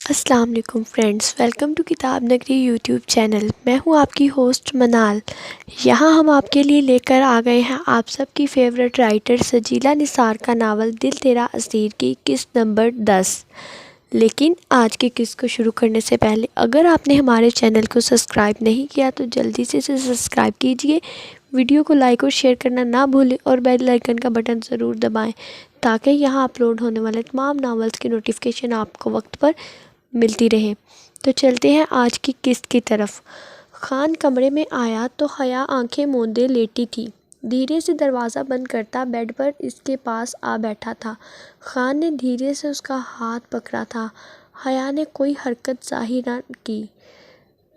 السلام علیکم friends, welcome to کتاب نگری یوٹیوب چینل۔ میں ہوں آپ کی ہوسٹ منال۔ یہاں ہم آپ کے لیے لے کر آ گئے ہیں آپ سب کی فیورٹ رائٹر سجیلا نثار کا ناول دل تیرا اسیر کی قسط نمبر 10۔ لیکن آج کی قسط کو شروع کرنے سے پہلے اگر آپ نے ہمارے چینل کو سبسکرائب نہیں کیا تو جلدی سے اسے سبسکرائب کیجئے، ویڈیو کو لائک اور شیئر کرنا نہ بھولیں اور بیل آئیکن کا بٹن ضرور دبائیں تاکہ یہاں اپلوڈ ہونے والے تمام ناولز کی نوٹیفیکیشن آپ کو وقت پر ملتی رہے۔ تو چلتے ہیں آج کی قسط کی طرف۔ خان کمرے میں آیا تو حیا آنکھیں موندے لیٹی تھی۔ دھیرے سے دروازہ بند کرتا بیڈ پر اس کے پاس آ بیٹھا تھا۔ خان نے دھیرے سے اس کا ہاتھ پکڑا تھا۔ حیا نے کوئی حرکت ظاہر نہ کی۔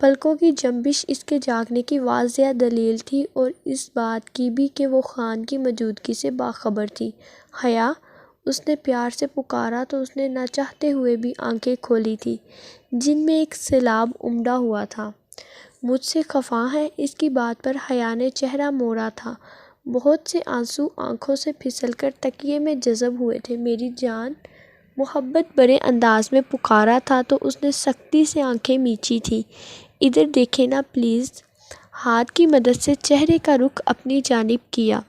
پلکوں کی جنبش اس کے جاگنے کی واضح دلیل تھی اور اس بات کی بھی کہ وہ خان کی موجودگی سے باخبر تھی۔ حیا، اس نے پیار سے پکارا تو اس نے نہ چاہتے ہوئے بھی آنکھیں کھولی تھی جن میں ایک سیلاب امڈا ہوا تھا۔ مجھ سے خفا ہے؟ اس کی بات پر حیا نے چہرہ موڑا تھا۔ بہت سے آنسو آنکھوں سے پھسل کر تکیے میں جذب ہوئے تھے۔ میری جان، محبت بھرے انداز میں پکارا تھا تو اس نے سختی سے آنکھیں میچی تھیں۔ ادھر دیکھیں نا پلیز۔ ہاتھ کی مدد سے چہرے کا رخ اپنی جانب کیا۔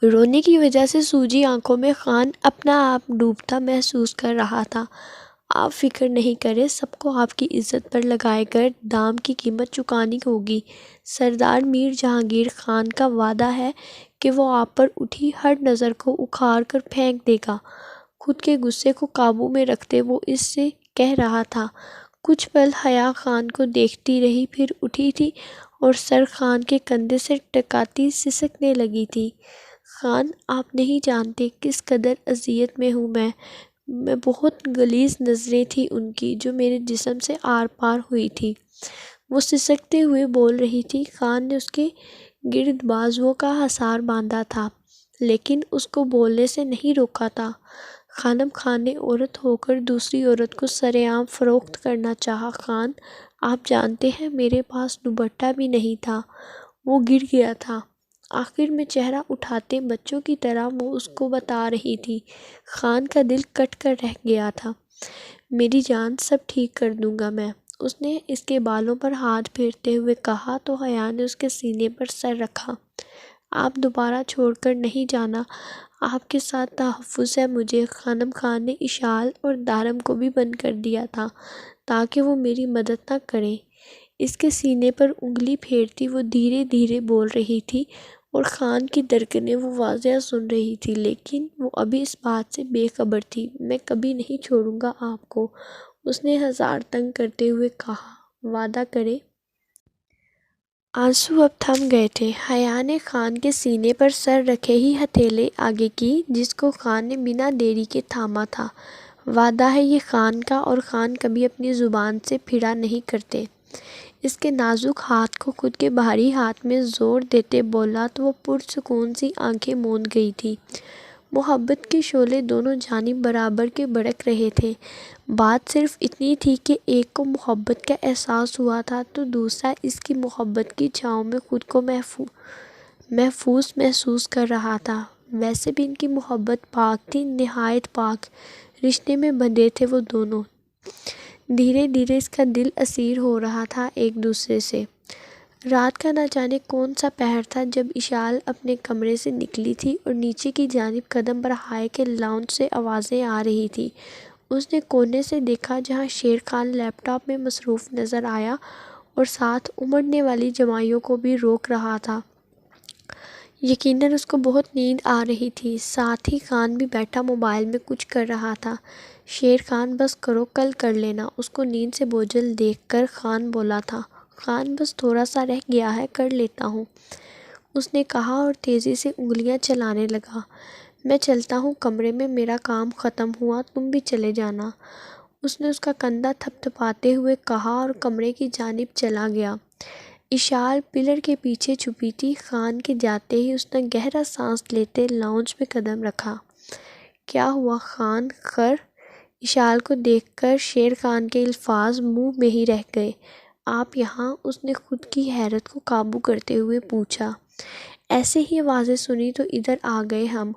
رونے کی وجہ سے سوجی آنکھوں میں خان اپنا آپ ڈوبتا محسوس کر رہا تھا۔ آپ فکر نہیں کریں، سب کو آپ کی عزت پر لگائے گئے دام کی قیمت چکانی ہوگی۔ سردار میر جہانگیر خان کا وعدہ ہے کہ وہ آپ پر اٹھی ہر نظر کو اکھاڑ کر پھینک دے گا۔ خود کے غصے کو قابو میں رکھتے وہ اس سے کہہ رہا تھا۔ کچھ پل حیا خان کو دیکھتی رہی، پھر اٹھی تھی اور سر خان کے کندھے سے ٹکاتی سسکنے لگی تھی۔ خان، آپ نہیں جانتے کس قدر اذیت میں ہوں میں بہت غلیظ نظریں تھیں ان کی جو میرے جسم سے آر پار ہوئی تھی۔ وہ سسکتے ہوئے بول رہی تھی۔ خان نے اس کے گرد بازوؤں کا حصار باندھا تھا لیکن اس کو بولنے سے نہیں روکا تھا۔ خانم خان نے عورت ہو کر دوسری عورت کو سرعام فروخت کرنا چاہا۔ خان، آپ جانتے ہیں میرے پاس دوپٹہ بھی نہیں تھا۔ وہ گر گیا تھا۔ آخر میں چہرہ اٹھاتے بچوں کی طرح وہ اس کو بتا رہی تھی۔ خان کا دل کٹ کر رہ گیا تھا۔ میری جان، سب ٹھیک کر دوں گا میں، اس نے اس کے بالوں پر ہاتھ پھیرتے ہوئے کہا تو حیا نے اس کے سینے پر سر رکھا۔ آپ دوبارہ چھوڑ کر نہیں جانا، آپ کے ساتھ تحفظ ہے مجھے۔ خانم خان نے اشال اور دارم کو بھی بند کر دیا تھا تاکہ وہ میری مدد نہ کریں۔ اس کے سینے پر انگلی پھیرتی وہ دھیرے دھیرے بول رہی تھی اور خان کی دھڑکنیں وہ واضح سن رہی تھی لیکن وہ ابھی اس بات سے بے خبر تھی۔ میں کبھی نہیں چھوڑوں گا آپ کو، اس نے ہزار تنگ کرتے ہوئے کہا۔ وعدہ کریں؟ آنسو اب تھم گئے تھے۔ حیا نے خان کے سینے پر سر رکھے ہی ہتھیلی آگے کی جس کو خان نے بنا دیری کے تھاما تھا۔ وعدہ ہے یہ خان کا، اور خان کبھی اپنی زبان سے پھرا نہیں کرتے۔ اس کے نازک ہاتھ کو خود کے بھاری ہاتھ میں زور دیتے بولا تو وہ پرسکون سی آنکھیں موند گئی تھی۔ محبت کے شعلے دونوں جانب برابر کے بھڑک رہے تھے۔ بات صرف اتنی تھی کہ ایک کو محبت کا احساس ہوا تھا تو دوسرا اس کی محبت کی چھاؤں میں خود کو محفوظ محسوس کر رہا تھا۔ ویسے بھی ان کی محبت پاک تھی، نہایت پاک۔ رشتے میں بندھے تھے وہ دونوں۔ دھیرے دھیرے اس کا دل اسیر ہو رہا تھا ایک دوسرے سے۔ رات کا نہ جانے کون سا پہر تھا جب اشال اپنے کمرے سے نکلی تھی اور نیچے کی جانب قدم بڑھائے کہ لاؤنج سے آوازیں آ رہی تھی۔ اس نے کونے سے دیکھا جہاں شیر خان لیپ ٹاپ میں مصروف نظر آیا اور ساتھ امڑنے والی جمائیوں کو بھی روک رہا تھا۔ یقیناً اس کو بہت نیند آ رہی تھی۔ ساتھ ہی خان بھی بیٹھا موبائل میں کچھ کر رہا تھا۔ شیر خان، بس کرو، کل کر لینا، اس کو نیند سے بوجھل دیکھ کر خان بولا تھا۔ خان، بس تھوڑا سا رہ گیا ہے، کر لیتا ہوں، اس نے کہا اور تیزی سے انگلیاں چلانے لگا۔ میں چلتا ہوں کمرے میں، میرا کام ختم ہوا، تم بھی چلے جانا، اس نے اس کا کندھا تھپ تھپاتے ہوئے کہا اور کمرے کی جانب چلا گیا۔ اشال پلر کے پیچھے چھپی تھی۔ خان کے جاتے ہی اس نے گہرا سانس لیتے لاؤنج میں قدم رکھا۔ کیا ہوا خان، خیر؟ اشال کو دیکھ کر شیر خان کے الفاظ منہ میں ہی رہ گئے۔ آپ یہاں؟ اس نے خود کی حیرت کو قابو کرتے ہوئے پوچھا۔ ایسے ہی آوازیں سنی تو ادھر آ گئے ہم،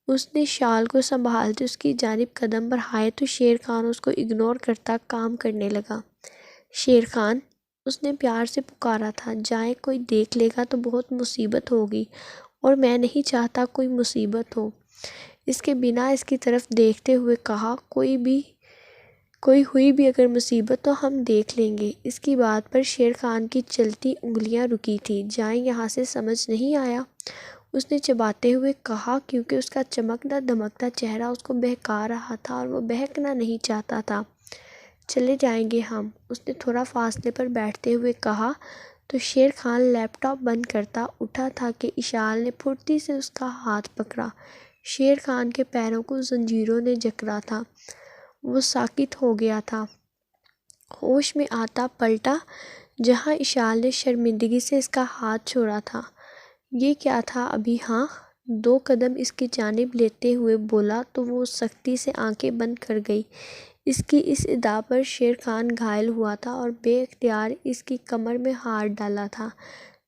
اس نے شال کو سنبھالتے اس کی جانب قدم بڑھائے تو شیر خان اس کو اگنور کرتا کام کرنے لگا۔ شیر خان، اس نے پیار سے پکارا تھا، جائیں، کوئی دیکھ لے گا تو بہت مصیبت ہوگی اور میں نہیں چاہتا کوئی مصیبت ہو۔ اس کے بنا اس کی طرف دیکھتے ہوئے کہا، کوئی ہوئی بھی اگر مصیبت تو ہم دیکھ لیں گے۔ اس کی بات پر شیر خان کی چلتی انگلیاں رکی تھی۔ جائیں یہاں سے، سمجھ نہیں آیا؟ اس نے چباتے ہوئے کہا، کیونکہ اس کا چمکتا دمکتا چہرہ اس کو بہکا رہا تھا اور وہ بہکنا نہیں چاہتا تھا۔ چلے جائیں گے ہم، اس نے تھوڑا فاصلے پر بیٹھتے ہوئے کہا تو شیر خان لیپ ٹاپ بند کرتا اٹھا تھا کہ اشال نے پھرتی سے اس کا ہاتھ پکڑا۔ شیر خان کے پیروں کو زنجیروں نے جکڑا تھا، وہ ساکت ہو گیا تھا۔ ہوش میں آتا پلٹا جہاں اشال نے شرمندگی سے اس کا ہاتھ چھوڑا تھا۔ یہ کیا تھا ابھی؟ ہاں؟ 2 قدم اس کی جانب لیتے ہوئے بولا تو وہ سختی سے آنکھیں بند کر گئی۔ اس کی اس ادا پر شیر خان گھائل ہوا تھا اور بے اختیار اس کی کمر میں ہاتھ ڈالا تھا۔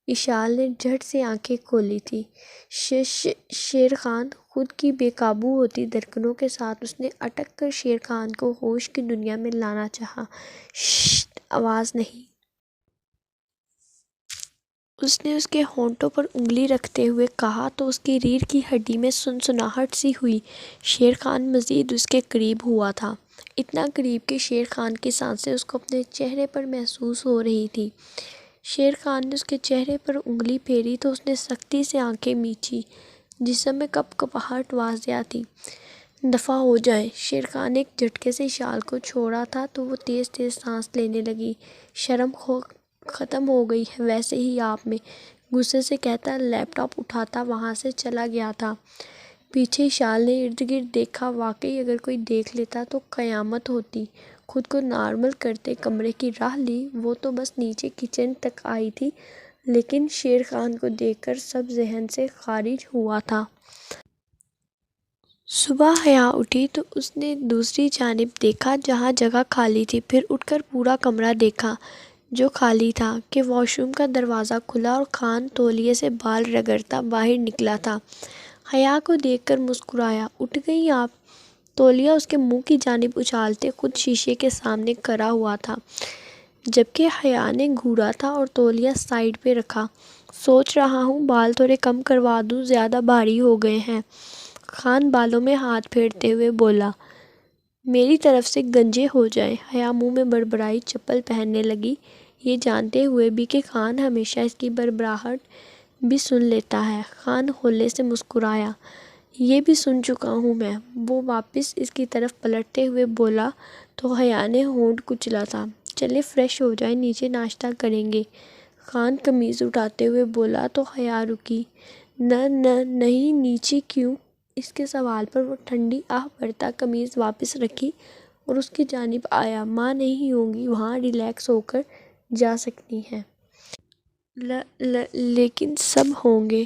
اشال نے جھٹ سے آنکھیں کھولی تھی۔ شیر خان خود کی بے قابو ہوتی دھڑکنوں کے ساتھ اس نے اٹک کر شیر خان کو ہوش کی دنیا میں لانا چاہا۔ ششت! آواز نہیں! اس نے اس کے ہونٹوں پر انگلی رکھتے ہوئے کہا تو اس کی ریڑھ کی ہڈی میں سنسناہٹ سی ہوئی۔ شیر خان مزید اس کے قریب ہوا تھا، اتنا قریب کہ شیر خان کی سانسیں اس کو اپنے چہرے پر محسوس ہو رہی تھی۔ شیر خان نے اس کے چہرے پر انگلی پھیری تو اس نے سختی سے آنکھیں میچی، جسم میں کپ کپاہٹ واضح تھی۔ دفعہ ہو جائیں! شیر خان نے ایک جھٹکے سے اشال کو چھوڑا تھا تو وہ تیز تیز سانس لینے لگی۔ شرم ختم ہو گئی ہے ویسے ہی آپ میں، غصے سے کہتا لیپ ٹاپ اٹھاتا وہاں سے چلا گیا تھا۔ پیچھے اشال نے ارد گرد دیکھا، واقعی اگر کوئی دیکھ لیتا تو قیامت ہوتی۔ خود کو نارمل کرتے کمرے کی راہ لی، وہ تو بس نیچے کچن تک آئی تھی، لیکن شیر خان کو دیکھ کر سب ذہن سے خارج ہوا تھا۔ صبح حیا اٹھی تو اس نے دوسری جانب دیکھا جہاں جگہ خالی تھی، پھر اٹھ کر پورا کمرہ دیکھا جو خالی تھا کہ واش روم کا دروازہ کھلا اور خان تولیے سے بال رگڑتا باہر نکلا تھا۔ حیا کو دیکھ کر مسکرایا۔ اٹھ گئیں آپ؟ تولیہ اس کے منہ کی جانب اچھالتے خود شیشے کے سامنے کھڑا ہوا تھا، جبکہ حیا نے گھورا تھا اور تولیہ سائیڈ پہ رکھا۔ سوچ رہا ہوں بال تھوڑے کم کروا دوں، زیادہ بھاری ہو گئے ہیں۔ خان بالوں میں ہاتھ پھیرتے ہوئے بولا، میری طرف سے گنجے ہو جائیں۔ حیا منہ میں بڑبڑائی، چپل پہننے لگی، یہ جانتے ہوئے بھی کہ خان ہمیشہ اس کی بڑبڑاہٹ بھی سن لیتا ہے۔ خان ہولے سے مسکرایا، یہ بھی سن چکا ہوں میں۔ وہ واپس اس کی طرف پلٹتے ہوئے بولا تو حیا نے ہونٹ کچلا تھا، چلیں فریش ہو جائیں، نیچے ناشتہ کریں گے۔ خان قمیض اٹھاتے ہوئے بولا تو حیا رکی۔ نہیں، نیچے کیوں؟ اس کے سوال پر وہ ٹھنڈی آہ بھرتا قمیض واپس رکھی اور اس کی جانب آیا۔ ماں نہیں ہوں گی وہاں، ریلیکس ہو کر جا سکتی ہیں۔ لیکن سب ہوں گے۔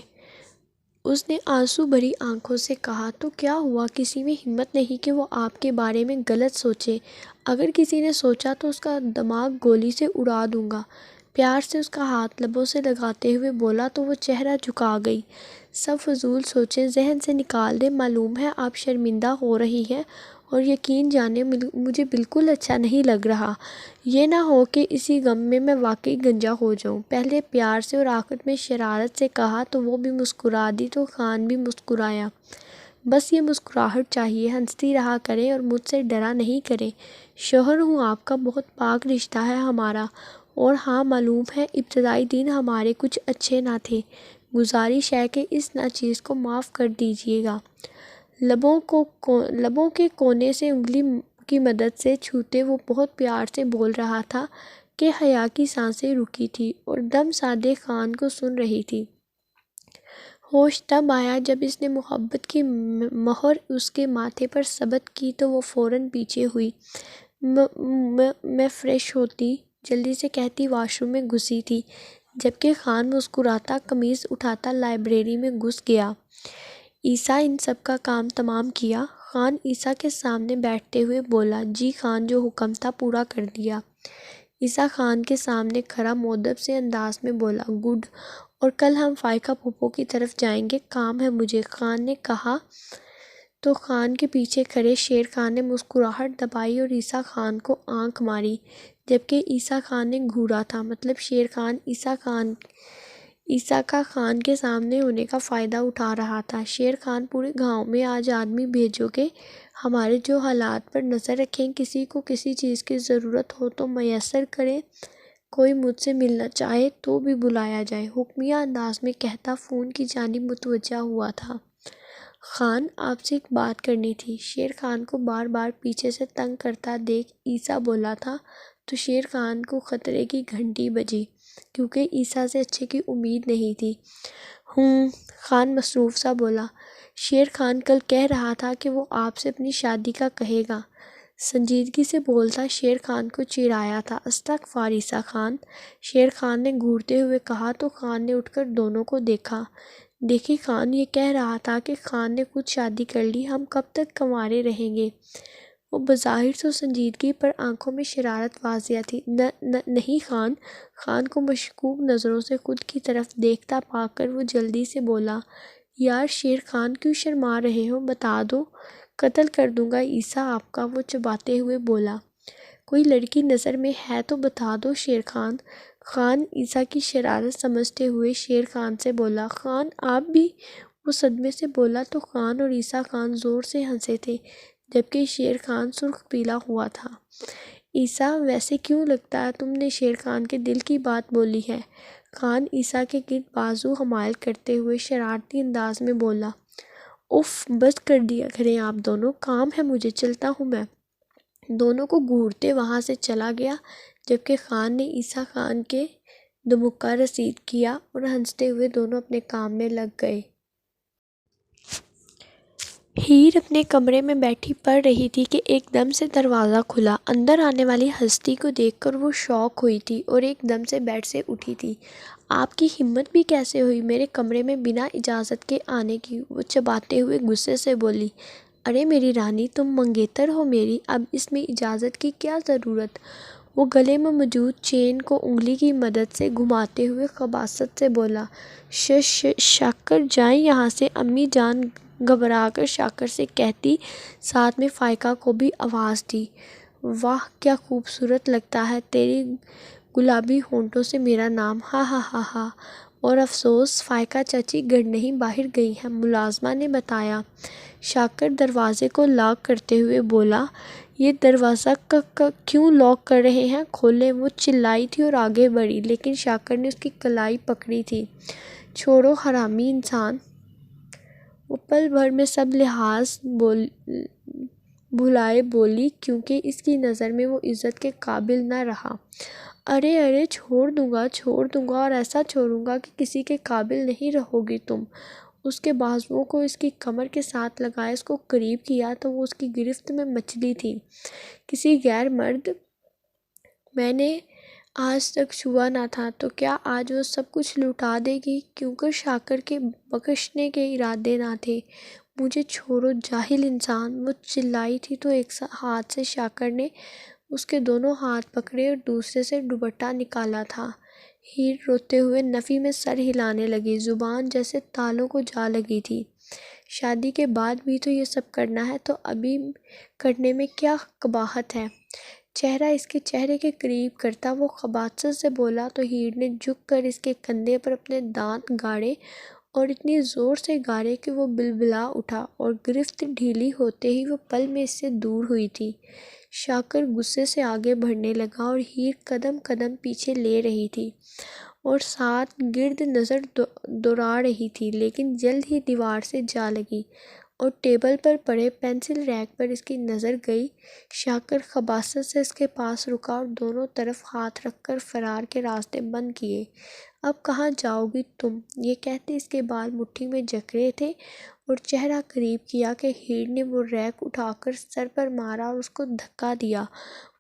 اس نے آنسو بھری آنکھوں سے کہا، تو کیا ہوا؟ کسی میں ہمت نہیں کہ وہ آپ کے بارے میں غلط سوچے۔ اگر کسی نے سوچا تو اس کا دماغ گولی سے اڑا دوں گا۔ پیار سے اس کا ہاتھ لبوں سے لگاتے ہوئے بولا تو وہ چہرہ جھکا گئی۔ سب فضول سوچیں ذہن سے نکال دیں، معلوم ہے آپ شرمندہ ہو رہی ہیں اور یقین جانیں مجھے بالکل اچھا نہیں لگ رہا۔ یہ نہ ہو کہ اسی غم میں میں واقعی گنجا ہو جاؤں۔ پہلے پیار سے اور آخر میں شرارت سے کہا تو وہ بھی مسکرا دی تو خان بھی مسکرایا۔ بس یہ مسکراہٹ چاہیے، ہنستی رہا کریں اور مجھ سے ڈرا نہیں کریں۔ شوہر ہوں آپ کا، بہت پاک رشتہ ہے ہمارا، اور ہاں معلوم ہے ابتدائی دن ہمارے کچھ اچھے نہ تھے۔ گزارش ہے کہ اس ناچیز کو معاف کر دیجیے گا۔ لبوں کے کونے سے انگلی کی مدد سے چھوتے وہ بہت پیار سے بول رہا تھا کہ حیا کی سانسیں رکی تھی اور دم سادے خان کو سن رہی تھی۔ ہوش تب آیا جب اس نے محبت کی مہر اس کے ماتھے پر ثبت کی تو وہ فوراً پیچھے ہوئی۔ میں فریش ہوتی، جلدی سے کہتی واش روم میں گھسی تھی، جبکہ خان مسکراتا قمیض اٹھاتا لائبریری میں گھس گیا۔ عیسیٰ ان سب کا کام تمام کیا؟ خان عیسیٰ کے سامنے بیٹھتے ہوئے بولا، جی خان جو حکم تھا پورا کر دیا۔ عیسیٰ خان کے سامنے کھڑا مؤدب سے انداز میں بولا، گڈ، اور کل ہم فائقہ پھوپھو کی طرف جائیں گے، کام ہے مجھے۔ خان نے کہا تو خان کے پیچھے کھڑے شیر خان نے مسکراہٹ دبائی اور عیسیٰ خان کو آنکھ ماری، جبکہ عیسیٰ خان نے گھورا تھا۔ مطلب شیر خان عیسیٰ کا خان کے سامنے ہونے کا فائدہ اٹھا رہا تھا۔ شیر خان پورے گاؤں میں آج آدمی بھیجو گے، ہمارے جو حالات پر نظر رکھیں، کسی کو کسی چیز کی ضرورت ہو تو میسر کریں، کوئی مجھ سے ملنا چاہے تو بھی بلایا جائے، حکمیہ انداز میں کہتا فون کی جانب متوجہ ہوا تھا۔ خان، آپ سے ایک بات کرنی تھی۔ شیر خان کو بار بار پیچھے سے تنگ کرتا دیکھ عیسیٰ بولا تھا تو شیر خان کو خطرے کی گھنٹی بجی، کیونکہ عیسیٰ سے اچھے کی امید نہیں تھی۔ خان مصروف سا بولا۔ شیر خان کل کہہ رہا تھا کہ وہ آپ سے اپنی شادی کا کہے گا۔ سنجیدگی سے بولتا شیر خان کو چڑھایا تھا۔ استغفار عیسیٰ خان، شیر خان نے گھورتے ہوئے کہا تو خان نے اٹھ کر دونوں کو دیکھا۔ دیکھی خان یہ کہہ رہا تھا کہ خان نے خود شادی کر لی، ہم کب تک کنوارے رہیں گے؟ وہ بظاہر تو سنجیدگی پر آنکھوں میں شرارت واضح تھی۔ نہیں خان۔ خان کو مشکوک نظروں سے خود کی طرف دیکھتا پا کر وہ جلدی سے بولا، یار شیر خان کیوں شرما رہے ہو، بتا دو، قتل کر دوں گا عیسیٰ آپ کا، وہ چباتے ہوئے بولا۔ کوئی لڑکی نظر میں ہے تو بتا دو شیر خان۔ خان عیسیٰ کی شرارت سمجھتے ہوئے شیر خان سے بولا، خان آپ بھی؟ وہ صدمے سے بولا تو خان اور عیسیٰ خان زور سے ہنسے تھے، جبکہ شیر خان سرخ پیلا ہوا تھا۔ عیسیٰ، ویسے کیوں لگتا ہے تم نے شیر خان کے دل کی بات بولی ہے؟ خان عیسیٰ کے گرد بازو حمایل کرتے ہوئے شرارتی انداز میں بولا۔ اف، بس کر دیا کریں آپ دونوں، کام ہے مجھے، چلتا ہوں میں۔ دونوں کو گھورتے وہاں سے چلا گیا، جبکہ خان نے عیسیٰ خان کے دمکا رسید کیا اور ہنستے ہوئے دونوں اپنے کام میں لگ گئے۔ ہیر اپنے کمرے میں بیٹھی پڑھ رہی تھی کہ ایک دم سے دروازہ کھلا۔ اندر آنے والی ہستی کو دیکھ کر وہ شاک ہوئی تھی اور ایک دم سے بیڈ سے اٹھی تھی۔ آپ کی ہمت بھی کیسے ہوئی میرے کمرے میں بنا اجازت کے آنے کی؟ وہ چباتے ہوئے غصے سے بولی۔ ارے میری رانی، تم منگیتر ہو میری، اب اس میں اجازت کی کیا ضرورت؟ وہ گلے میں موجود چین کو انگلی کی مدد سے گھماتے ہوئے خباثت سے بولا۔ شاکر جائیں یہاں سے، امی جان گھبرا کر شاکر سے کہتی، ساتھ میں فائقہ کو بھی آواز دی۔ واہ کیا خوبصورت لگتا ہے تیری گلابی ہونٹوں سے میرا نام، ہاں ہاں ہاں ہاں۔ اور افسوس فائقہ چاچی گھر نہیں باہر گئی ہیں، ملازمہ نے بتایا۔ شاکر دروازے کو لاک کرتے ہوئے بولا، یہ دروازہ کیوں لاک کر رہے ہیں، کھولیں۔ وہ چلائی تھی اور آگے بڑھی، لیکن شاکر نے اس کی کلائی پکڑی تھی۔ چھوڑو حرامی انسان۔ وہ پل بھر میں سب لحاظ بھلائے بولی، کیونکہ اس کی نظر میں وہ عزت کے قابل نہ رہا۔ ارے چھوڑ دوں گا اور ایسا چھوڑوں گا کہ کسی کے قابل نہیں رہو گی تم۔ اس کے بازوؤں کو اس کی کمر کے ساتھ لگایا، اس کو قریب کیا تو وہ اس کی گرفت میں مچلی تھی۔ کسی غیر مرد میں نے آج تک چھوا نہ تھا، تو کیا آج وہ سب کچھ لوٹا دے گی؟ کیونکہ شاکر کے بخشنے کے ارادے نہ تھے۔ مجھے چھوڑو جاہل انسان، وہ چلائی تھی تو ایک ہاتھ سے شاکر نے اس کے دونوں ہاتھ پکڑے اور دوسرے سے دوپٹہ نکالا تھا۔ ہیر روتے ہوئے نفی میں سر ہلانے لگی، زبان جیسے تالوں کو جا لگی تھی۔ شادی کے بعد بھی تو یہ سب کرنا ہے، تو ابھی کرنے میں کیا قباحت ہے؟ چہرہ اس کے چہرے کے قریب کرتا وہ خباثت سے بولا تو ہیر نے جھک کر اس کے کندھے پر اپنے دانت گاڑے اور اتنی زور سے گاڑے کہ وہ بلبلا اٹھا اور گرفت ڈھیلی ہوتے ہی وہ پل میں اس سے دور ہوئی تھی۔ شاکر غصے سے آگے بڑھنے لگا اور ہیر قدم قدم پیچھے لے رہی تھی اور ساتھ گرد نظر دوڑا رہی تھی، لیکن جلد ہی دیوار سے جا لگی اور ٹیبل پر پڑے پینسل ریک پر اس کی نظر گئی۔ شاکر خباثت سے اس کے پاس رکا اور دونوں طرف ہاتھ رکھ کر فرار کے راستے بند کیے۔ اب کہاں جاؤ گی تم؟ یہ کہتے اس کے بال مٹھی میں جکڑے تھے اور چہرہ قریب کیا کہ ہیر نے وہ ریک اٹھا کر سر پر مارا اور اس کو دھکا دیا۔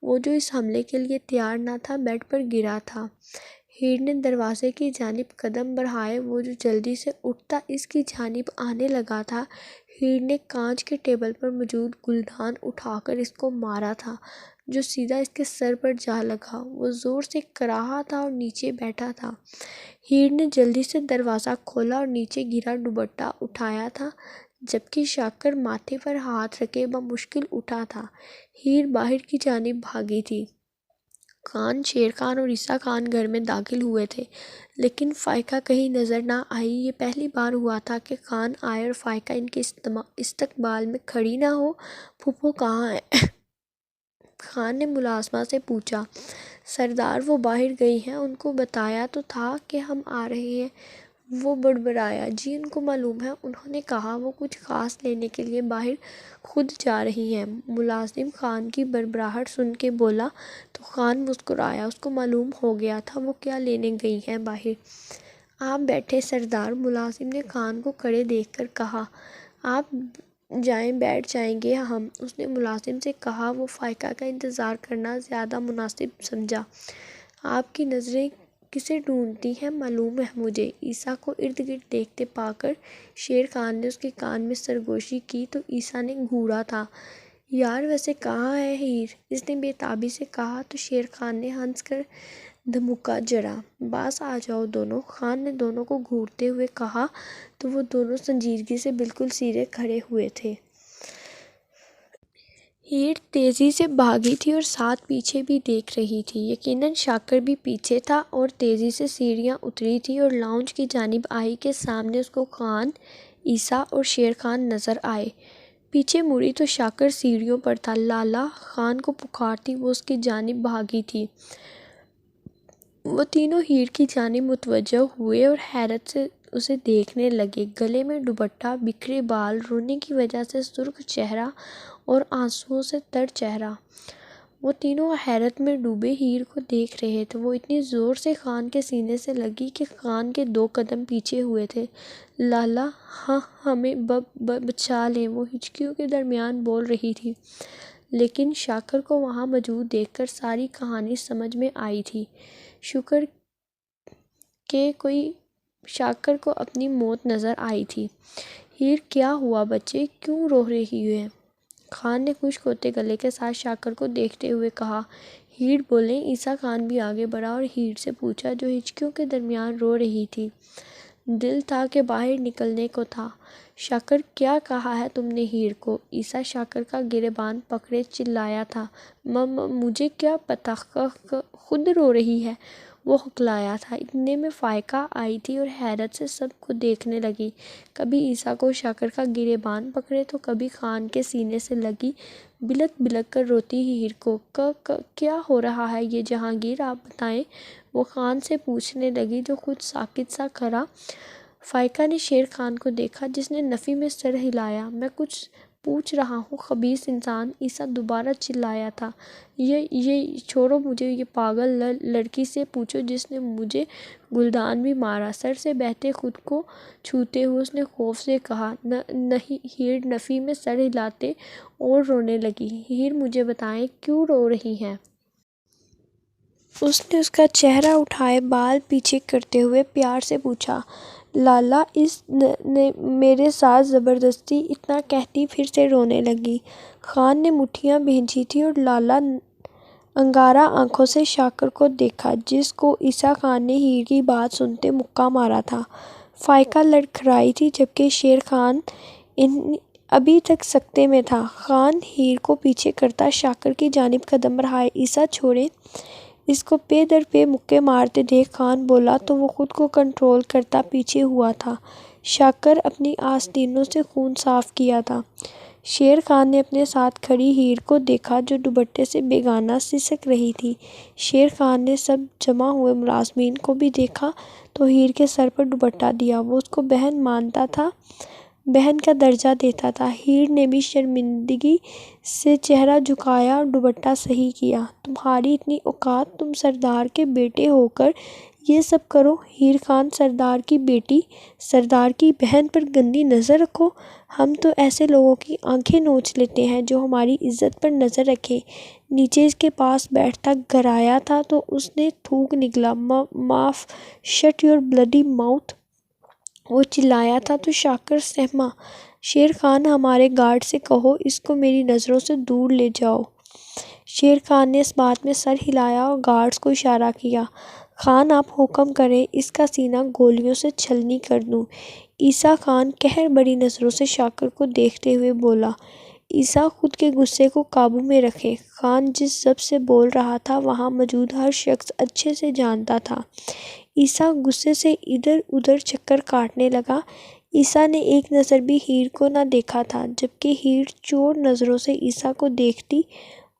وہ جو اس حملے کے لیے تیار نہ تھا، بیڈ پر گرا تھا۔ ہیر نے دروازے کی جانب قدم بڑھائے، وہ جو جلدی سے اٹھتا اس کی جانب آنے لگا تھا۔ ہیر نے کانچ کے ٹیبل پر موجود گلدان اٹھا کر اس کو مارا تھا، جو سیدھا اس کے سر پر جا لگا۔ وہ زور سے کراہا تھا اور نیچے بیٹھا تھا۔ ہیر نے جلدی سے دروازہ کھولا اور نیچے گرا دوپٹہ اٹھایا تھا، جبکہ شاکر ماتھے پر ہاتھ رکھے بمشکل اٹھا تھا۔ ہیر باہر کی جانب بھاگی تھی۔ خان، شیر خان اور عیسیٰ خان گھر میں داخل ہوئے تھے، لیکن فائقہ کہیں نظر نہ آئی۔ یہ پہلی بار ہوا تھا کہ خان آئے اور فائقہ ان کے استقبال میں کھڑی نہ ہو۔ پھوپھو کہاں ہیں؟ خان نے ملازمہ سے پوچھا۔ سردار وہ باہر گئی ہیں، ان کو بتایا تو تھا کہ ہم آ رہے ہیں۔ وہ بڑبڑایا۔ جی ان کو معلوم ہے، انہوں نے کہا وہ کچھ خاص لینے کے لیے باہر خود جا رہی ہیں۔ ملازم خان کی بڑبڑاہٹ سن کے بولا تو خان مسکرایا۔ اس کو معلوم ہو گیا تھا وہ کیا لینے گئی ہیں باہر۔ آپ بیٹھیں سردار، ملازم نے خان کو کھڑے دیکھ کر کہا۔ آپ جائیں، بیٹھ جائیں گے ہم، اس نے ملازم سے کہا۔ وہ فائقہ کا انتظار کرنا زیادہ مناسب سمجھا۔ آپ کی نظریں کسے ڈھونڈتی ہیں معلوم ہے مجھے۔ عیسیٰ کو ارد گرد دیکھتے پا کر شیر خان نے اس کے کان میں سرگوشی کی تو عیسیٰ نے گھورا تھا۔ یار ویسے کہاں ہے ہیر؟ اس نے بے تابی سے کہا تو شیر خان نے ہنس کر دھمکا جڑا۔ باز آ جاؤ دونوں، خان نے دونوں کو گھورتے ہوئے کہا تو وہ دونوں سنجیدگی سے بالکل سیدھے کھڑے ہوئے تھے۔ ہیر تیزی سے بھاگی تھی اور ساتھ پیچھے بھی دیکھ رہی تھی۔ یقیناً شاکر بھی پیچھے تھا اور تیزی سے سیڑھیاں اتری تھی اور لاؤنج کی جانب آئی کہ سامنے اس کو خان، عیسیٰ اور شیر خان نظر آئے۔ پیچھے مڑی تو شاکر سیڑھیوں پر تھا۔ لالا! خان کو پکارتی وہ اس کی جانب بھاگی تھی۔ وہ تینوں ہیر کی جانب متوجہ ہوئے اور حیرت سے اسے دیکھنے لگے۔ گلے میں دوپٹہ، بکھرے بال، رونے کی وجہ سے سرخ چہرہ اور آنسوؤں سے تر چہرہ۔ وہ تینوں حیرت میں ڈوبے ہیر کو دیکھ رہے تھے۔ وہ اتنی زور سے خان کے سینے سے لگی کہ خان کے 2 قدم پیچھے ہوئے تھے۔ لالا! ہاں ہمیں بچا لیں، وہ ہچکیوں کے درمیان بول رہی تھی، لیکن شاکر کو وہاں موجود دیکھ کر ساری کہانی سمجھ میں آئی تھی۔ شکر کہ کوئی شاکر کو اپنی موت نظر آئی تھی۔ ہیر کیا ہوا بچے، کیوں رو رہی ہے؟ خان نے خشک ہوتے گلے کے ساتھ شاکر کو دیکھتے ہوئے کہا۔ ہیر بولیں۔ عیسیٰ خان بھی آگے بڑھا اور ہیر سے پوچھا جو ہچکیوں کے درمیان رو رہی تھی۔ دل تھا کہ باہر نکلنے کو تھا۔ شاکر کیا کہا ہے تم نے ہیر کو؟ عیسیٰ شاکر کا گریبان پکڑے چلایا تھا۔ مجھے کیا پتہ، خود رو رہی ہے، وہ ہکلایا تھا۔ اتنے میں فائقہ آئی تھی اور حیرت سے سب کو دیکھنے لگی۔ کبھی عیسیٰ کو شاکر کا گریبان پکڑے تو کبھی خان کے سینے سے لگی بلک بلک کر روتی ہیر کو۔ کیا ہو رہا ہے یہ جہانگیر، آپ بتائیں، وہ خان سے پوچھنے لگی جو خود ساکت سا کھڑا۔ فائقہ نے شیر خان کو دیکھا جس نے نفی میں سر ہلایا۔ میں کچھ پوچھ رہا ہوں خبیث انسان، عیسیٰ دوبارہ چلایا تھا۔ یہ چھوڑو مجھے، یہ پاگل لڑکی سے پوچھو جس نے مجھے گلدان بھی مارا۔ سر سے بہتے خود کو چھوتے ہوئے اس نے خوف سے کہا۔ نہیں، ہیر نفی میں سر ہلاتے اور رونے لگی۔ ہیر مجھے بتائیں کیوں رو رہی ہیں؟ اس نے اس کا چہرہ اٹھائے بال پیچھے کرتے ہوئے پیار سے پوچھا۔ لالا! اس نے میرے ساتھ زبردستی، اتنا کہتی پھر سے رونے لگی۔ خان نے مٹھیاں بھینجی تھی اور لالا انگارہ آنکھوں سے شاکر کو دیکھا جس کو عیسیٰ خان نے ہیر کی بات سنتے مکہ مارا تھا۔ فائقہ لڑکھڑائی تھی جبکہ شیر خان ابھی تک سکتے میں تھا۔ خان ہیر کو پیچھے کرتا شاکر کی جانب قدم بڑھائے۔ عیسیٰ چھوڑیں اس کو، پے در پے مکے مارتے دیکھ خان بولا تو وہ خود کو کنٹرول کرتا پیچھے ہوا تھا۔ شاکر اپنی آستینوں سے خون صاف کیا تھا۔ شیر خان نے اپنے ساتھ کھڑی ہیر کو دیکھا جو دوپٹے سے بیگانہ سسک رہی تھی۔ شیر خان نے سب جمع ہوئے ملازمین کو بھی دیکھا تو ہیر کے سر پر دوپٹہ دیا۔ وہ اس کو بہن مانتا تھا، بہن کا درجہ دیتا تھا۔ ہیر نے بھی شرمندگی سے چہرہ جھکایا اور دوپٹہ صحیح کیا۔ تمہاری اتنی اوقات، تم سردار کے بیٹے ہو کر یہ سب کرو؟ ہیر خان سردار کی بیٹی، سردار کی بہن پر گندی نظر رکھو؟ ہم تو ایسے لوگوں کی آنکھیں نوچ لیتے ہیں جو ہماری عزت پر نظر رکھے۔ نیچے اس کے پاس بیٹھتا گھرایا تھا تو اس نے تھوک نکلا۔ معاف، شٹ یور بلڈی ماؤتھ، وہ چلایا تھا تو شاکر سہما۔ شیر خان ہمارے گارڈ سے کہو اس کو میری نظروں سے دور لے جاؤ۔ شیر خان نے اس بات میں سر ہلایا اور گارڈز کو اشارہ کیا۔ خان آپ حکم کریں، اس کا سینہ گولیوں سے چھلنی کر دوں۔ عیسیٰ خان قہر بری نظروں سے شاکر کو دیکھتے ہوئے بولا۔ عیسیٰ خود کے غصے کو قابو میں رکھے۔ خان جس ضبط سے بول رہا تھا وہاں موجود ہر شخص اچھے سے جانتا تھا۔ عیسیٰ غصے سے ادھر ادھر چکر کاٹنے لگا۔ عیسیٰ نے ایک نظر بھی ہیر کو نہ دیکھا تھا، جبکہ ہیر چور نظروں سے عیسیٰ کو دیکھتی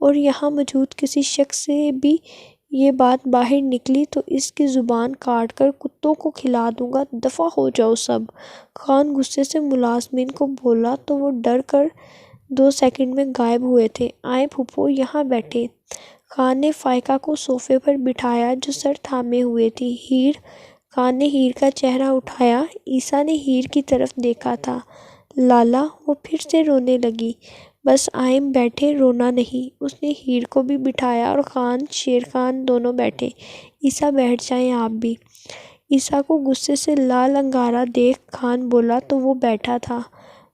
اور یہاں موجود کسی شخص سے بھی یہ بات باہر نکلی تو اس کی زبان کاٹ کر کتوں کو کھلا دوں گا، دفع ہو جاؤ سب۔ خان غصے سے ملازمین کو بولا تو وہ ڈر کر 2 سیکنڈ میں غائب ہوئے تھے۔ آئیں پھوپھو، یہاں بیٹھیں۔ خان نے فائقہ کو صوفے پر بٹھایا جو سر تھامے ہوئے تھی۔ ہیر۔ خان نے ہیر کا چہرہ اٹھایا۔ عیسیٰ نے ہیر کی طرف دیکھا تھا۔ لالا، وہ پھر سے رونے لگی۔ بس آئیں بیٹھیں، رونا نہیں۔ اس نے ہیر کو بھی بٹھایا اور خان، شیر خان دونوں بیٹھے۔ عیسیٰ بیٹھ جائیں آپ بھی۔ عیسیٰ کو غصے سے لال انگارہ دیکھ خان بولا تو وہ بیٹھا تھا۔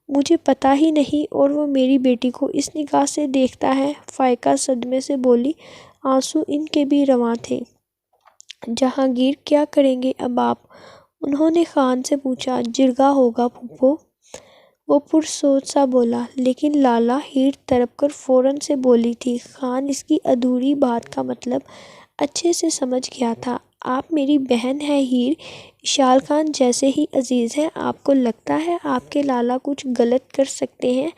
مجھے پتہ ہی نہیں اور وہ میری بیٹی کو اس نگاہ سے دیکھتا ہے۔ فائقہ صدمے سے بولی۔ آنسو ان کے بھی رواں تھے۔ جہانگیر، کیا کریں گے اب آپ؟ انہوں نے خان سے پوچھا۔ جرگہ ہوگا پھوپھو، وہ پرسوچ سا بولا۔ لیکن لالا، ہیر تڑپ کر فوراً سے بولی تھی۔ خان اس کی ادھوری بات کا مطلب اچھے سے سمجھ گیا تھا۔ آپ میری بہن ہیں ہیر، اشال خان جیسے ہی عزیز ہیں۔ آپ کو لگتا ہے آپ کے لالا کچھ غلط کر سکتے ہیں؟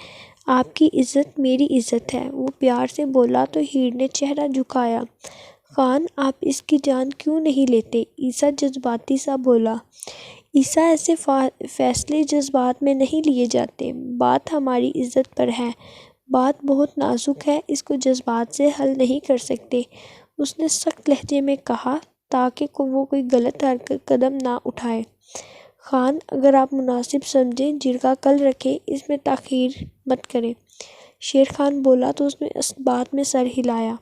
آپ کی عزت میری عزت ہے، وہ پیار سے بولا تو ہیر نے چہرہ جھکایا۔ خان، آپ اس کی جان کیوں نہیں لیتے؟ عیسیٰ جذباتی سا بولا۔ عیسیٰ، ایسے فیصلے جذبات میں نہیں لیے جاتے، بات ہماری عزت پر ہے، بات بہت نازک ہے، اس کو جذبات سے حل نہیں کر سکتے، اس نے سخت لہجے میں کہا تاکہ وہ کوئی غلط قدم نہ اٹھائے۔ خان، اگر آپ مناسب سمجھیں جرگہ کل رکھیں، اس میں تاخیر مت کریں۔ شیر خان بولا تو اس نے اس بات میں سر ہلایا۔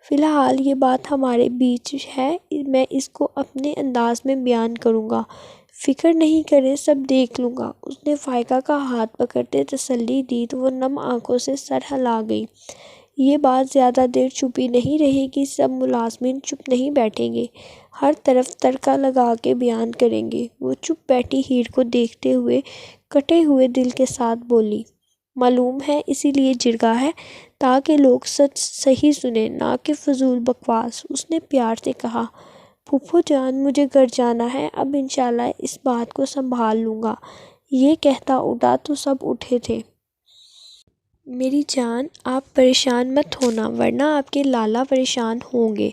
فی الحال یہ بات ہمارے بیچ ہے، میں اس کو اپنے انداز میں بیان کروں گا، فکر نہیں کریں، سب دیکھ لوں گا۔ اس نے فائقہ کا ہاتھ پکڑتے تسلی دی تو وہ نم آنکھوں سے سر ہلا گئی۔ یہ بات زیادہ دیر چھپی نہیں رہے گی، سب ملازمین چپ نہیں بیٹھیں گے، ہر طرف تڑکا لگا کے بیان کریں گے۔ وہ چپ بیٹھی ہیر کو دیکھتے ہوئے کٹے ہوئے دل کے ساتھ بولی۔ معلوم ہے اسی لیے جرگہ ہے، تاکہ لوگ سچ صحیح سنیں، نہ کہ فضول بکواس۔ اس نے پیار سے کہا۔ پھوپھو جان، مجھے گھر جانا ہے، اب انشاءاللہ اس بات کو سنبھال لوں گا۔ یہ کہتا اٹھا تو سب اٹھے تھے۔ میری جان، آپ پریشان مت ہونا ورنہ آپ کے لالا پریشان ہوں گے،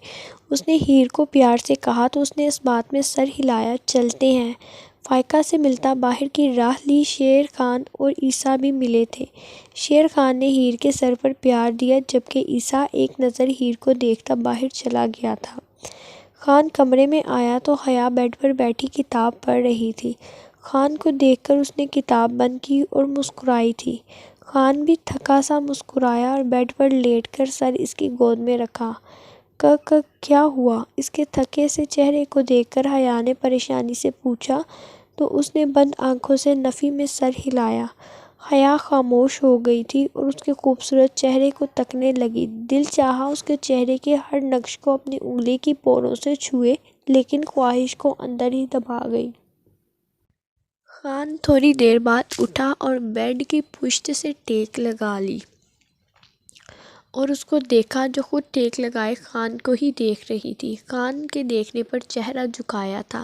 اس نے ہیر کو پیار سے کہا تو اس نے اس بات میں سر ہلایا۔ چلتے ہیں۔ فائقہ سے ملتا باہر کی راہ لی۔ شیر خان اور عیسیٰ بھی ملے تھے۔ شیر خان نے ہیر کے سر پر پیار دیا جبکہ عیسیٰ ایک نظر ہیر کو دیکھتا باہر چلا گیا تھا۔ خان کمرے میں آیا تو حیا بیڈ پر بیٹھی کتاب پڑھ رہی تھی۔ خان کو دیکھ کر اس نے کتاب بند کی اور مسکرائی تھی۔ خان بھی تھکا سا مسکرایا اور بیڈ پر لیٹ کر سر اس کی گود میں رکھا۔ کیا ہوا؟ اس کے تھکے سے چہرے کو دیکھ کر حیا نے پریشانی سے پوچھا تو اس نے بند آنکھوں سے نفی میں سر ہلایا۔ حیا خاموش ہو گئی تھی اور اس کے خوبصورت چہرے کو تکنے لگی۔ دل چاہا اس کے چہرے کے ہر نقش کو اپنی انگلی کی پوروں سے چھوئے، لیکن خواہش کو اندر ہی دبا گئی۔ خان تھوڑی دیر بعد اٹھا اور بیڈ کی پشت سے ٹیک لگا لی اور اس کو دیکھا جو خود ٹیک لگائے خان کو ہی دیکھ رہی تھی۔ خان کے دیکھنے پر چہرہ جھکایا تھا۔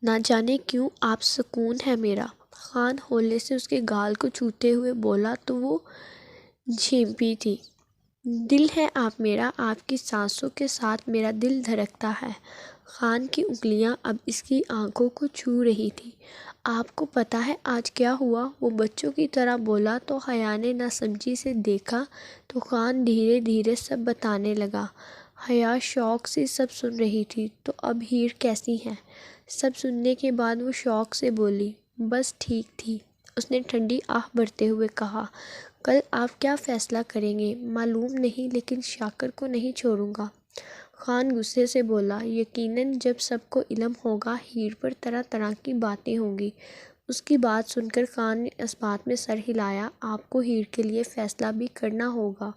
نہ جانے کیوں آپ سکون ہے میرا، خان ہولے سے اس کے گال کو چھوتے ہوئے بولا تو وہ جھیمپی تھی۔ دل ہے آپ میرا، آپ کی سانسوں کے ساتھ میرا دل دھڑکتا ہے۔ خان کی انگلیاں اب اس کی آنکھوں کو چھو رہی تھی۔ آپ کو پتہ ہے آج کیا ہوا؟ وہ بچوں کی طرح بولا تو حیا نے نہ سمجھی سے دیکھا تو خان دھیرے دھیرے سب بتانے لگا۔ حیا شوق سے سب سن رہی تھی۔ تو اب ہیر کیسی ہے؟ سب سننے کے بعد وہ شوق سے بولی۔ بس ٹھیک تھی، اس نے ٹھنڈی آہ بھرتے ہوئے کہا۔ کل آپ کیا فیصلہ کریں گے معلوم نہیں، لیکن شاکر کو نہیں چھوڑوں گا۔ خان غصے سے بولا۔ یقیناً جب سب کو علم ہوگا ہیر پر طرح طرح کی باتیں ہوں گی۔ اس کی بات سن کر خان نے اس بات میں سر ہلایا۔ آپ کو ہیر کے لیے فیصلہ بھی کرنا ہوگا،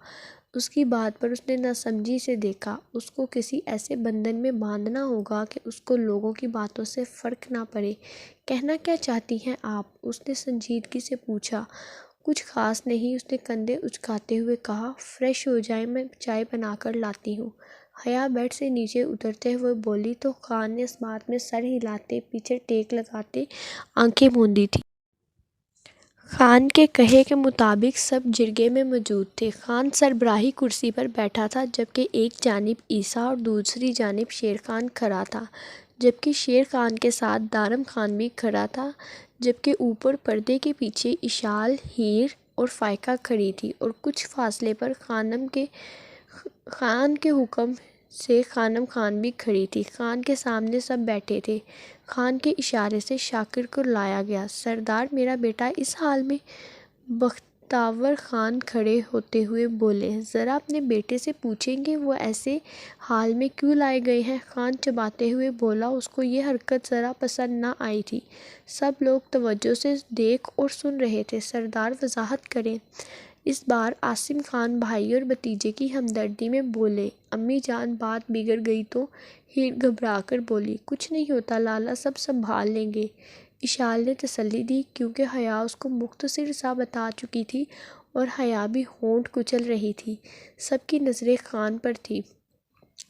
اس کی بات پر اس نے ناسمجھی سے دیکھا۔ اس کو کسی ایسے بندھن میں باندھنا ہوگا کہ اس کو لوگوں کی باتوں سے فرق نہ پڑے۔ کہنا کیا چاہتی ہیں آپ؟ اس نے سنجیدگی سے پوچھا۔ کچھ خاص نہیں، اس نے کندھے اچکاتے ہوئے کہا۔ فریش ہو جائیں، میں چائے بنا کر لاتی ہوں۔ حیا بیڈ سے نیچے اترتے ہوئے بولی تو خان نے اس بات میں سر ہلاتے، پیچھے ٹیک لگاتے آنکھیں موندی تھیں۔ خان کے کہے کے مطابق سب جرگے میں موجود تھے۔ خان سربراہی کرسی پر بیٹھا تھا، جبکہ ایک جانب عیسیٰ اور دوسری جانب شیر خان کھڑا تھا، جبکہ شیر خان کے ساتھ دارم خان بھی کھڑا تھا، جبکہ اوپر پردے کے پیچھے اشال، ہیر اور فائقہ کھڑی تھی، اور کچھ فاصلے پر خان کے حکم سے خانم خان بھی کھڑی تھی۔ خان کے سامنے سب بیٹھے تھے۔ خان کے اشارے سے شاکر کو لایا گیا۔ سردار، میرا بیٹا اس حال میں؟ بختیار خان کھڑے ہوتے ہوئے بولے۔ ذرا اپنے بیٹے سے پوچھیں کہ وہ ایسے حال میں کیوں لائے گئے ہیں؟ خان چباتے ہوئے بولا۔ اس کو یہ حرکت ذرا پسند نہ آئی تھی۔ سب لوگ توجہ سے دیکھ اور سن رہے تھے۔ سردار وضاحت کریں۔ اس بار عاصم خان بھائی اور بھتیجے کی ہمدردی میں بولے۔ امی جان، بات بگڑ گئی تو؟ ہیر گھبرا کر بولی۔ کچھ نہیں ہوتا لالا، سب سنبھال لیں گے، اشال نے تسلی دی، کیونکہ حیا اس کو مختصر سا بتا چکی تھی اور حیا بھی ہونٹ کچل رہی تھی۔ سب کی نظریں خان پر تھی۔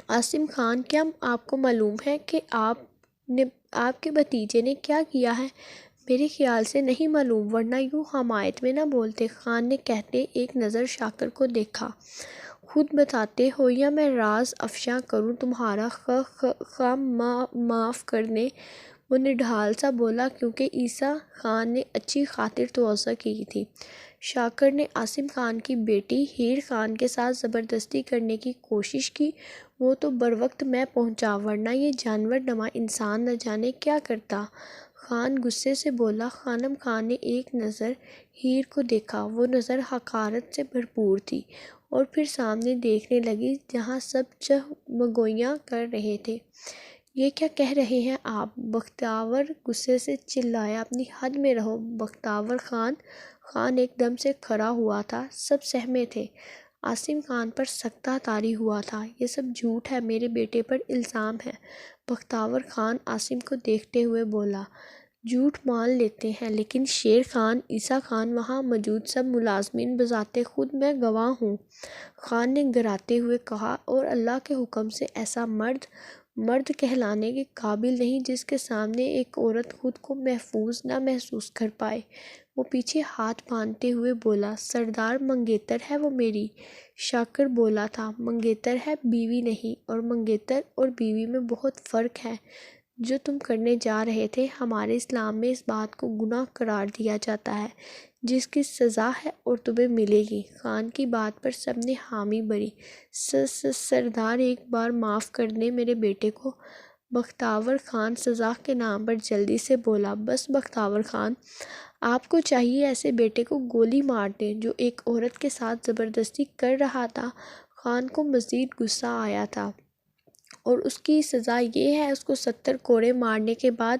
عاصم خان، کیا آپ کو معلوم ہے کہ آپ کے بھتیجے نے کیا کیا ہے؟ میرے خیال سے نہیں معلوم، ورنہ یوں حمایت میں نہ بولتے۔ خان نے کہتے ایک نظر شاکر کو دیکھا۔ خود بتاتے ہو یا میں راز افشاں کروں تمہارا؟ خواہ معاف کر دیں، وہ نڈھال سا بولا، کیونکہ عیسیٰ خان نے اچھی خاطر توضیع کی تھی۔ شاکر نے عاصم خان کی بیٹی ہیر خان کے ساتھ زبردستی کرنے کی کوشش کی۔ وہ تو بروقت میں پہنچا، ورنہ یہ جانور نما انسان نہ جانے کیا کرتا۔ خان غصے سے بولا۔ خانم خان نے ایک نظر ہیر کو دیکھا، وہ نظر حقارت سے بھرپور تھی، اور پھر سامنے دیکھنے لگی جہاں سب چہمگوئیاں کر رہے تھے۔ یہ کیا کہہ رہے ہیں آپ؟ بختیار غصے سے چلایا۔ اپنی حد میں رہو بختیار خان۔ خان ایک دم سے کھڑا ہوا تھا۔ سب سہمے تھے۔ عاصم خان پر سکتہ طاری ہوا تھا۔ یہ سب جھوٹ ہے، میرے بیٹے پر الزام ہے۔ بختیار خان عاصم کو دیکھتے ہوئے بولا۔ جھوٹ مان لیتے ہیں، لیکن شیر خان، عیسیٰ خان، وہاں موجود سب ملازمین، بذات خود میں گواہ ہوں، خان نے گراتے ہوئے کہا، اور اللہ کے حکم سے ایسا مرد کہلانے کے قابل نہیں جس کے سامنے ایک عورت خود کو محفوظ نہ محسوس کر پائے۔ وہ پیچھے ہاتھ باندھتے ہوئے بولا۔ سردار، منگیتر ہے وہ میری۔ شاکر بولا تھا۔ منگیتر ہے، بیوی نہیں، اور منگیتر اور بیوی میں بہت فرق ہے۔ جو تم کرنے جا رہے تھے، ہمارے اسلام میں اس بات کو گناہ قرار دیا جاتا ہے، جس کی سزا ہے اور تمہیں ملے گی۔ خان کی بات پر سب نے حامی بھری۔ سردار، ایک بار معاف کر دیں میرے بیٹے کو۔ بختیار خان سزا کے نام پر جلدی سے بولا۔ بس بختیار خان، آپ کو چاہیے ایسے بیٹے کو گولی مار دیں جو ایک عورت کے ساتھ زبردستی کر رہا تھا۔ خان کو مزید غصہ آیا تھا۔ اور اس کی سزا یہ ہے، اس کو 70 کوڑے مارنے کے بعد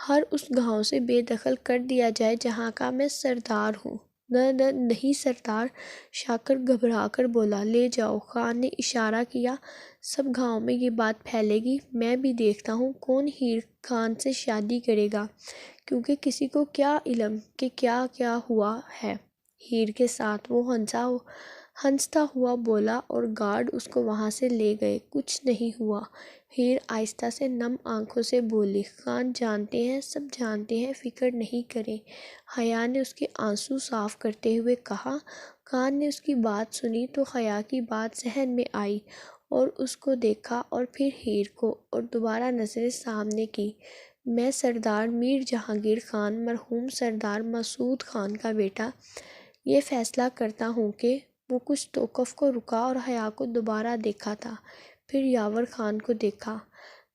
ہر اس گاؤں سے بے دخل کر دیا جائے جہاں کا میں سردار ہوں۔ نہیں سردار، شاکر گھبرا کر بولا۔ لے جاؤ، خان نے اشارہ کیا۔ سب گاؤں میں یہ بات پھیلے گی۔ میں بھی دیکھتا ہوں کون ہیر خان سے شادی کرے گا، کیونکہ کسی کو کیا علم کہ کیا کیا ہوا ہے ہیر کے ساتھ۔ وہ ہنستا ہوا بولا، اور گارڈ اس کو وہاں سے لے گئے۔ کچھ نہیں ہوا، ہیر آہستہ سے نم آنکھوں سے بولی۔ خان جانتے ہیں، سب جانتے ہیں، فکر نہیں کریں، حیا نے اس کے آنسو صاف کرتے ہوئے کہا۔ خان نے اس کی بات سنی تو حیا کی بات ذہن میں آئی، اور اس کو دیکھا، اور پھر ہیر کو، اور دوبارہ نظریں سامنے کی۔ میں سردار میر جہانگیر خان، مرحوم سردار مسعود خان کا بیٹا، یہ فیصلہ کرتا ہوں کہ وہ کچھ توقف کو رکا اور حیا کو دوبارہ دیکھا تھا، پھر یاور خان کو دیکھا۔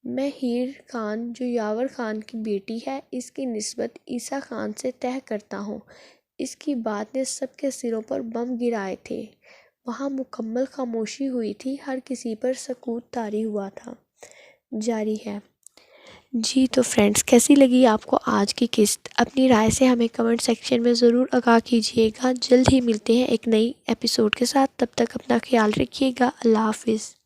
میں ہیر خان، جو یاور خان کی بیٹی ہے، اس کی نسبت عیسیٰ خان سے طے کرتا ہوں۔ اس کی بات نے سب کے سروں پر بم گرائے تھے۔ وہاں مکمل خاموشی ہوئی تھی، ہر کسی پر سکوت طاری ہوا تھا۔ جاری ہے۔ جی تو فرینڈس، کیسی لگی آپ کو آج کی قسط؟ اپنی رائے سے ہمیں کمنٹ سیکشن میں ضرور آگاہ کیجیے گا۔ جلد ہی ملتے ہیں ایک نئی ایپیسوڈ کے ساتھ، تب تک اپنا خیال رکھیے گا۔ اللہ حافظ۔